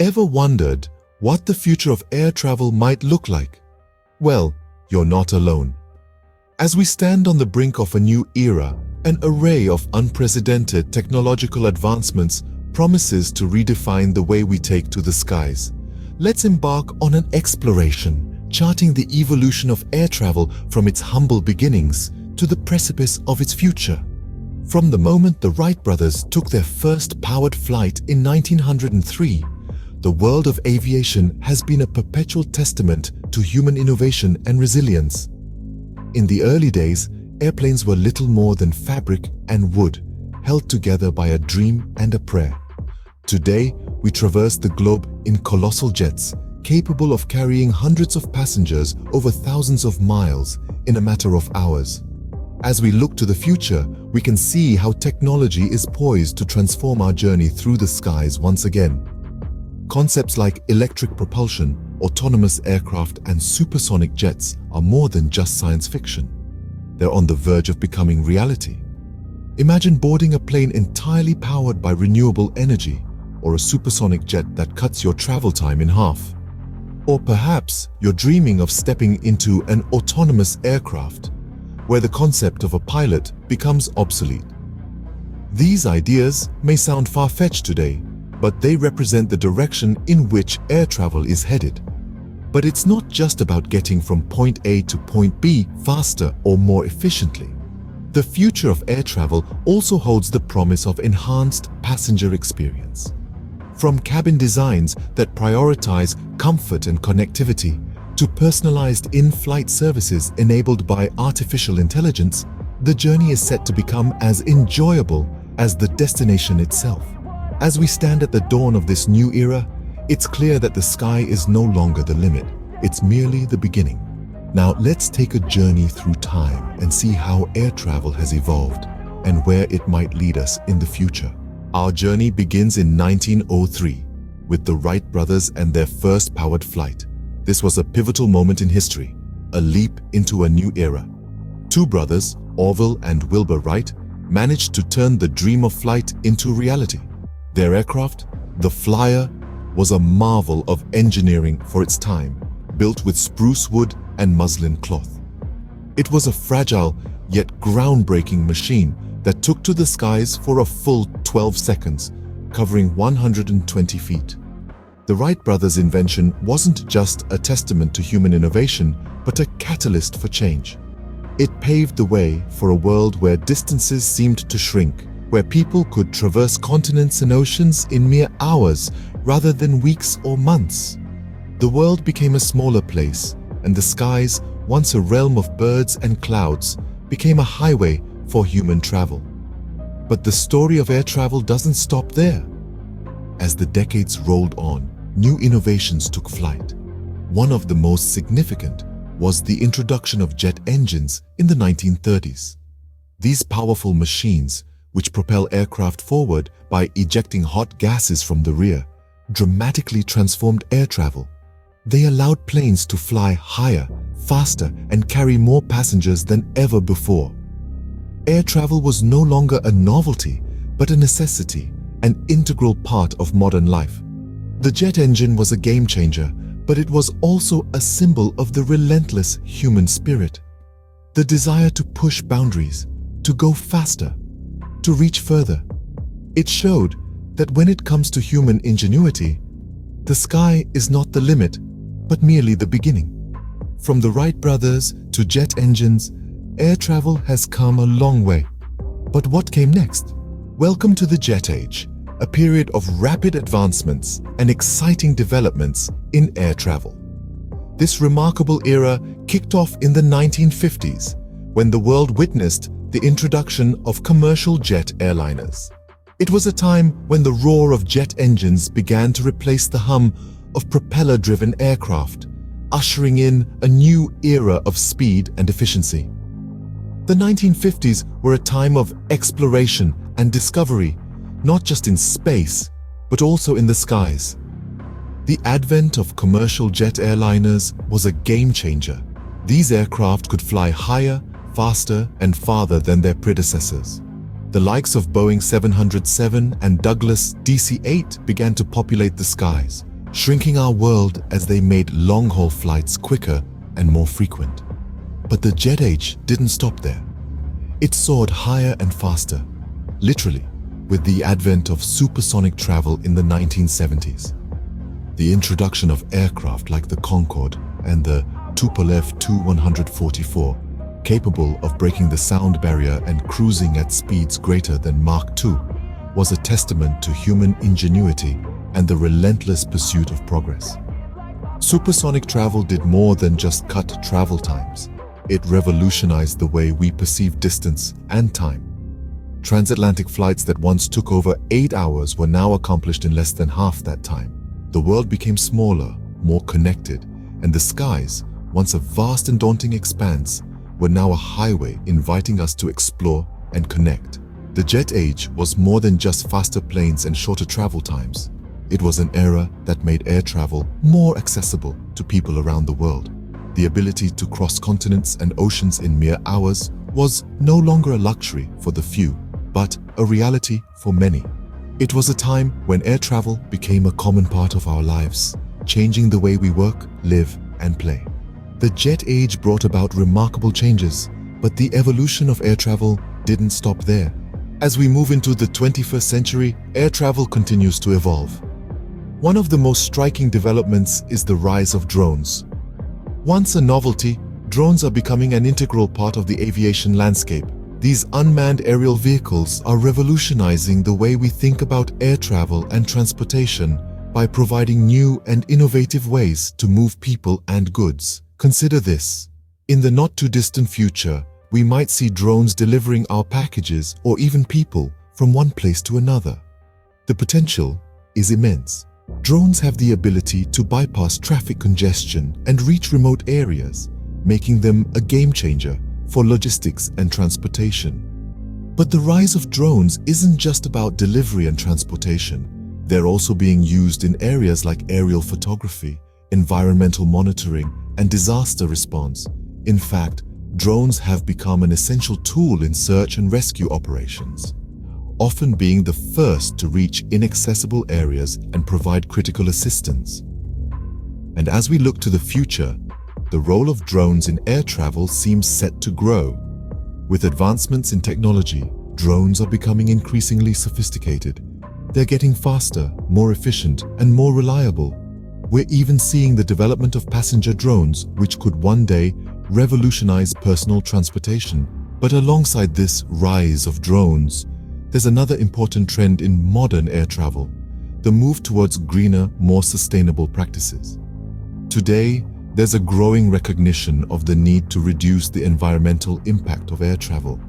Ever wondered what the future of air travel might look like? Well, you're not alone. As we stand on the brink of a new era, an array of unprecedented technological advancements promises to redefine the way we take to the skies. Let's embark on an exploration, charting the evolution of air travel from its humble beginnings to the precipice of its future. From the moment the Wright brothers took their first powered flight in 1903, the world of aviation has been a perpetual testament to human innovation and resilience. In the early days, airplanes were little more than fabric and wood, held together by a dream and a prayer. Today, we traverse the globe in colossal jets, capable of carrying hundreds of passengers over thousands of miles in a matter of hours. As we look to the future, we can see how technology is poised to transform our journey through the skies once again. Concepts like electric propulsion, autonomous aircraft, and supersonic jets are more than just science fiction. They're on the verge of becoming reality. Imagine boarding a plane entirely powered by renewable energy, or a supersonic jet that cuts your travel time in half. Or perhaps you're dreaming of stepping into an autonomous aircraft, where the concept of a pilot becomes obsolete. These ideas may sound far-fetched today, but they represent the direction in which air travel is headed. But it's not just about getting from point A to point B faster or more efficiently. The future of air travel also holds the promise of enhanced passenger experience. From cabin designs that prioritize comfort and connectivity, to personalized in-flight services enabled by artificial intelligence, the journey is set to become as enjoyable as the destination itself. As we stand at the dawn of this new era, it's clear that the sky is no longer the limit. It's merely the beginning. Now let's take a journey through time and see how air travel has evolved and where it might lead us in the future. Our journey begins in 1903 with the Wright brothers and their first powered flight. This was a pivotal moment in history, a leap into a new era. Two brothers, Orville and Wilbur Wright, managed to turn the dream of flight into reality. Their aircraft, the Flyer, was a marvel of engineering for its time, built with spruce wood and muslin cloth. It was a fragile yet groundbreaking machine that took to the skies for a full 12 seconds, covering 120 feet. The Wright brothers' invention wasn't just a testament to human innovation, but a catalyst for change. It paved the way for a world where distances seemed to shrink, where people could traverse continents and oceans in mere hours rather than weeks or months. The world became a smaller place, and the skies, once a realm of birds and clouds, became a highway for human travel. But the story of air travel doesn't stop there. As the decades rolled on, new innovations took flight. One of the most significant was the introduction of jet engines in the 1930s. These powerful machines, which propel aircraft forward by ejecting hot gases from the rear, dramatically transformed air travel. They allowed planes to fly higher, faster, and carry more passengers than ever before. Air travel was no longer a novelty, but a necessity, an integral part of modern life. The jet engine was a game changer, but it was also a symbol of the relentless human spirit. The desire to push boundaries, to go faster, to reach further. It showed that when it comes to human ingenuity, the sky is not the limit, but merely the beginning. From the Wright brothers to jet engines, air travel has come a long way. But what came next? Welcome to the Jet Age, a period of rapid advancements and exciting developments in air travel. This remarkable era kicked off in the 1950s, when the world witnessed the introduction of commercial jet airliners. It was a time when the roar of jet engines began to replace the hum of propeller-driven aircraft, ushering in a new era of speed and efficiency. The 1950s were a time of exploration and discovery, not just in space, but also in the skies. The advent of commercial jet airliners was a game changer. These aircraft could fly higher, faster, and farther than their predecessors. The likes of Boeing 707 and Douglas DC-8 began to populate the skies, shrinking our world as they made long-haul flights quicker and more frequent. But the jet age didn't stop there. It soared higher and faster, literally, with the advent of supersonic travel in the 1970s. The introduction of aircraft like the Concorde and the Tupolev Tu-144, capable of breaking the sound barrier and cruising at speeds greater than Mach 2, was a testament to human ingenuity and the relentless pursuit of progress. Supersonic travel did more than just cut travel times. It revolutionized the way we perceive distance and time. Transatlantic flights that once took over 8 hours were now accomplished in less than half that time. The world became smaller, more connected, and the skies, once a vast and daunting expanse, were now a highway inviting us to explore and connect. The jet age was more than just faster planes and shorter travel times. It was an era that made air travel more accessible to people around the world. The ability to cross continents and oceans in mere hours was no longer a luxury for the few, but a reality for many. It was a time when air travel became a common part of our lives, changing the way we work, live, and play. The jet age brought about remarkable changes, but the evolution of air travel didn't stop there. As we move into the 21st century, air travel continues to evolve. One of the most striking developments is the rise of drones. Once a novelty, drones are becoming an integral part of the aviation landscape. These unmanned aerial vehicles are revolutionizing the way we think about air travel and transportation by providing new and innovative ways to move people and goods. Consider this. In the not-too-distant future, we might see drones delivering our packages or even people from one place to another. The potential is immense. Drones have the ability to bypass traffic congestion and reach remote areas, making them a game-changer for logistics and transportation. But the rise of drones isn't just about delivery and transportation. They're also being used in areas like aerial photography, environmental monitoring, and disaster response. In fact, drones have become an essential tool in search and rescue operations, often being the first to reach inaccessible areas and provide critical assistance. And as we look to the future, the role of drones in air travel seems set to grow. With advancements in technology, drones are becoming increasingly sophisticated. They're getting faster, more efficient, and more reliable. We're even seeing the development of passenger drones, which could one day revolutionize personal transportation. But alongside this rise of drones, there's another important trend in modern air travel: the move towards greener, more sustainable practices. Today, there's a growing recognition of the need to reduce the environmental impact of air travel.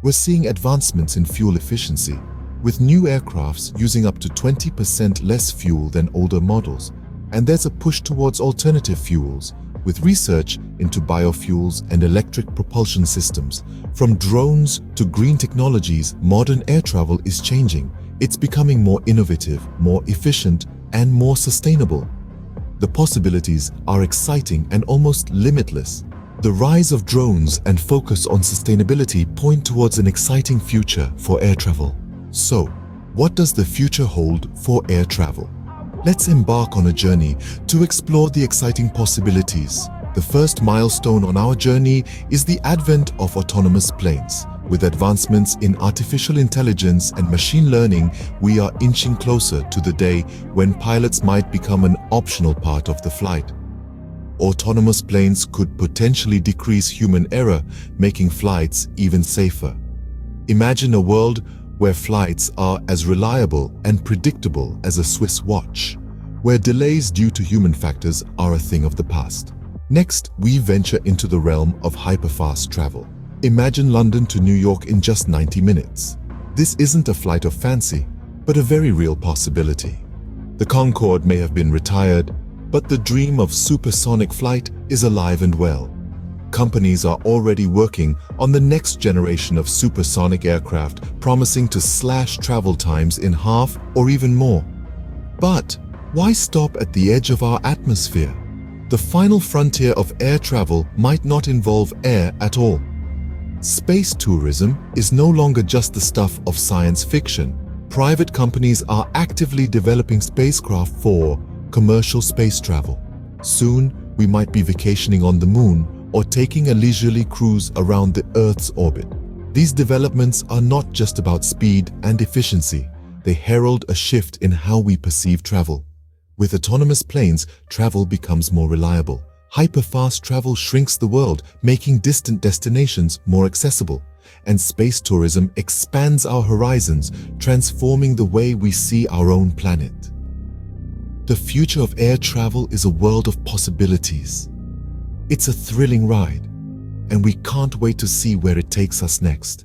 We're seeing advancements in fuel efficiency, with new aircrafts using up to 20% less fuel than older models. And there's a push towards alternative fuels, with research into biofuels and electric propulsion systems. From drones to green technologies, modern air travel is changing. It's becoming more innovative, more efficient, and more sustainable. The possibilities are exciting and almost limitless. The rise of drones and focus on sustainability point towards an exciting future for air travel. So, what does the future hold for air travel? Let's embark on a journey to explore the exciting possibilities. The first milestone on our journey is the advent of autonomous planes. With advancements in artificial intelligence and machine learning, we are inching closer to the day when pilots might become an optional part of the flight. Autonomous planes could potentially decrease human error, making flights even safer. Imagine a world where flights are as reliable and predictable as a Swiss watch, where delays due to human factors are a thing of the past. Next, we venture into the realm of hyperfast travel. Imagine London to New York in just 90 minutes. This isn't a flight of fancy, but a very real possibility. The Concorde may have been retired, but the dream of supersonic flight is alive and well. Companies are already working on the next generation of supersonic aircraft, promising to slash travel times in half or even more. But why stop at the edge of our atmosphere? The final frontier of air travel might not involve air at all. Space tourism is no longer just the stuff of science fiction. Private companies are actively developing spacecraft for commercial space travel. Soon, we might be vacationing on the moon or taking a leisurely cruise around the Earth's orbit. These developments are not just about speed and efficiency, they herald a shift in how we perceive travel. With autonomous planes, travel becomes more reliable. Hyperfast travel shrinks the world, making distant destinations more accessible. And space tourism expands our horizons, transforming the way we see our own planet. The future of air travel is a world of possibilities. It's a thrilling ride, and we can't wait to see where it takes us next.